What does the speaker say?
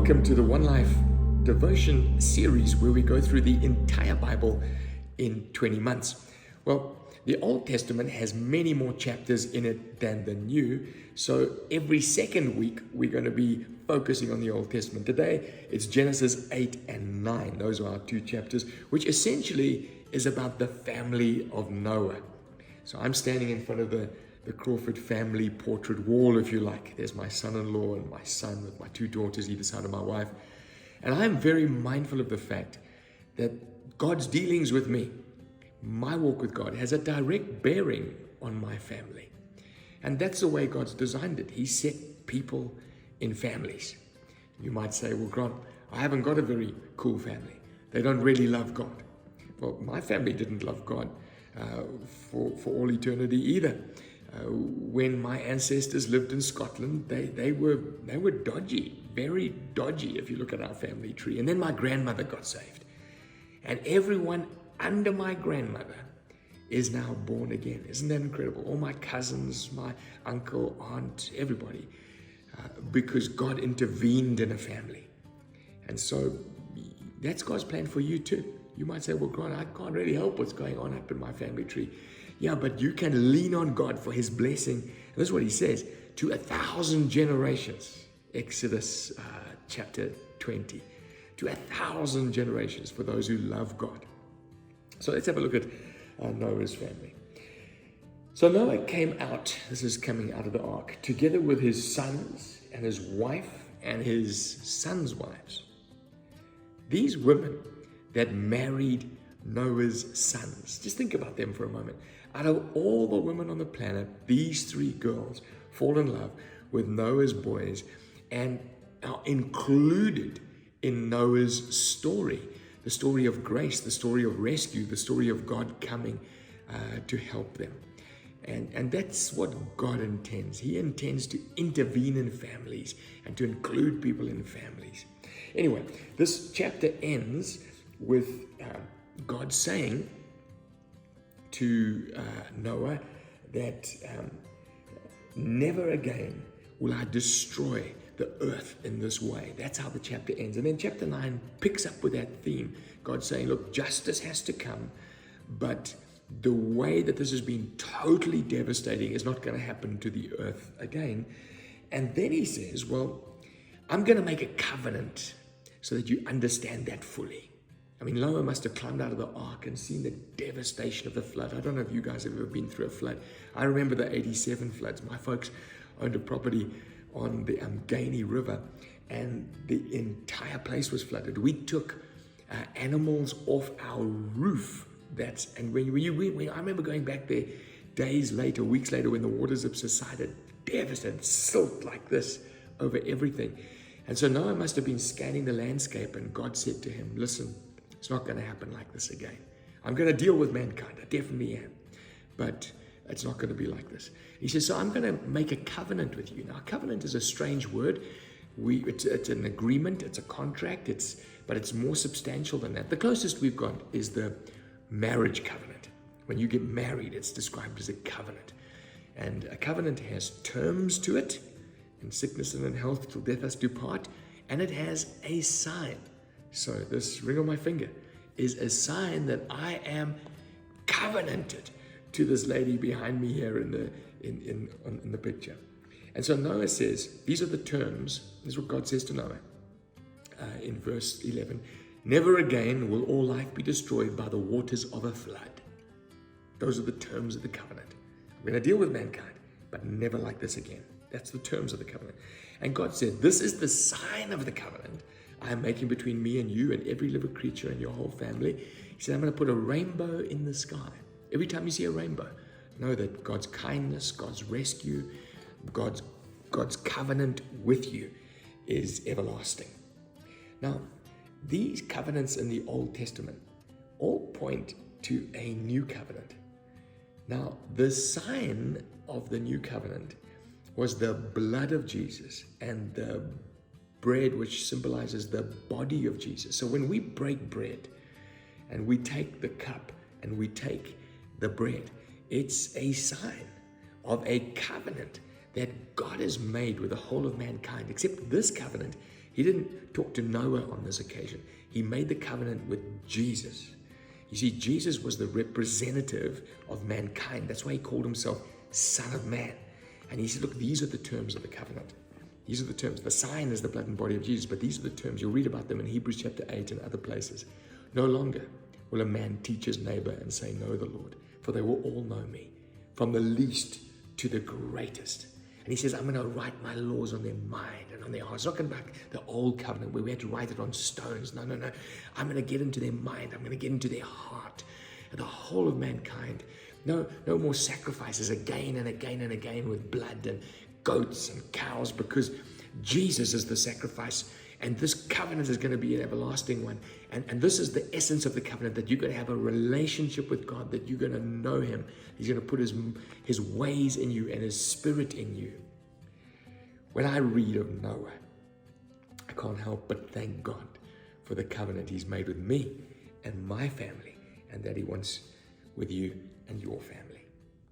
Welcome to the One Life devotion series where we go through the entire Bible in 20 months. Well, the Old Testament has many more chapters in it than the New, so every second week we're going to be focusing on the Old Testament. Today it's Genesis 8 and 9. Those are our two chapters, which essentially is about the family of Noah. So I'm standing in front of the Crawford family portrait wall, if you like. There's my son-in-law and my son with my two daughters either side of my wife. And I'm very mindful of the fact that God's dealings with me, my walk with God, has a direct bearing on my family. And that's the way God's designed it. He set people in families. You might say, well, Grant, I haven't got a very cool family. They don't really love God. Well, my family didn't love God for all eternity either. When my ancestors lived in Scotland, they were dodgy, very dodgy if you look at our family tree. And then my grandmother got saved. And everyone under my grandmother is now born again. Isn't that incredible? All my cousins, my uncle, aunt, everybody, because God intervened in a family. And so that's God's plan for you too. You might say, well, Grant, I can't really help what's going on up in my family tree. Yeah, but you can lean on God for his blessing. And this is what he says, to 1,000 generations. Exodus chapter 20. To 1,000 generations for those who love God. So let's have a look at Noah's family. So Noah came out, this is coming out of the ark, together with his sons and his wife and his sons' wives. These women that married Noah's sons. Just think about them for a moment. Out of all the women on the planet, these three girls fall in love with Noah's boys and are included in Noah's story. The story of grace, the story of rescue, the story of God coming to help them. And that's what God intends. He intends to intervene in families and to include people in families. Anyway, this chapter ends with God saying to Noah that never again will I destroy the earth in this way. That's how the chapter ends. And then chapter 9 picks up with that theme. God saying, look, justice has to come, but the way that this has been totally devastating is not going to happen to the earth again. And then he says, well, I'm going to make a covenant so that you understand that fully. I mean, Noah must have climbed out of the ark and seen the devastation of the flood. I don't know if you guys have ever been through a flood. I remember the 87 floods. My folks owned a property on the Gainey River, and the entire place was flooded. We took animals off our roof. And when I remember going back there days later, weeks later, when the waters have subsided, devastated, silt like this over everything. And so Noah must have been scanning the landscape, and God said to him, listen, it's not going to happen like this again. I'm going to deal with mankind. I definitely am. But it's not going to be like this. He says, so I'm going to make a covenant with you. Now, covenant is a strange word. It's an agreement. It's a contract. But it's more substantial than that. The closest we've got is the marriage covenant. When you get married, it's described as a covenant. And a covenant has terms to it. In sickness and in health, till death us do part. And it has a sign. So this ring on my finger is a sign that I am covenanted to this lady behind me here in the picture. And so Noah says, these are the terms. This is what God says to Noah in verse 11. Never again will all life be destroyed by the waters of a flood. Those are the terms of the covenant. I'm going to deal with mankind, but never like this again. That's the terms of the covenant. And God said, this is the sign of the covenant I am making between me and you and every living creature and your whole family. He said, I'm going to put a rainbow in the sky. Every time you see a rainbow, know that God's kindness, God's rescue, God's covenant with you is everlasting. Now, these covenants in the Old Testament all point to a new covenant. Now, the sign of the new covenant was the blood of Jesus and the bread, which symbolizes the body of Jesus. So when we break bread and we take the cup and we take the bread, it's a sign of a covenant that God has made with the whole of mankind, except this covenant He didn't talk to Noah on this occasion. He made the covenant with Jesus. You see, Jesus was the representative of mankind. That's why he called himself Son of Man. And he said, look, these are the terms of the covenant. These are the terms. The sign is the blood and body of Jesus, but these are the terms. You'll read about them in Hebrews chapter 8 and other places. No longer will a man teach his neighbor and say, know the Lord, for they will all know me, from the least to the greatest. And he says, I'm going to write my laws on their mind and on their hearts. It's not going to be like the old covenant where we had to write it on stones. No. I'm going to get into their mind. I'm going to get into their heart. And the whole of mankind. No more sacrifices again and again and again with blood and goats and cows, because Jesus is the sacrifice. And this covenant is going to be an everlasting one. And this is the essence of the covenant, that you're going to have a relationship with God, that you're going to know him. He's going to put his ways in you and his spirit in you. When I read of Noah, I can't help but thank God for the covenant he's made with me and my family, and that he wants with you and your family.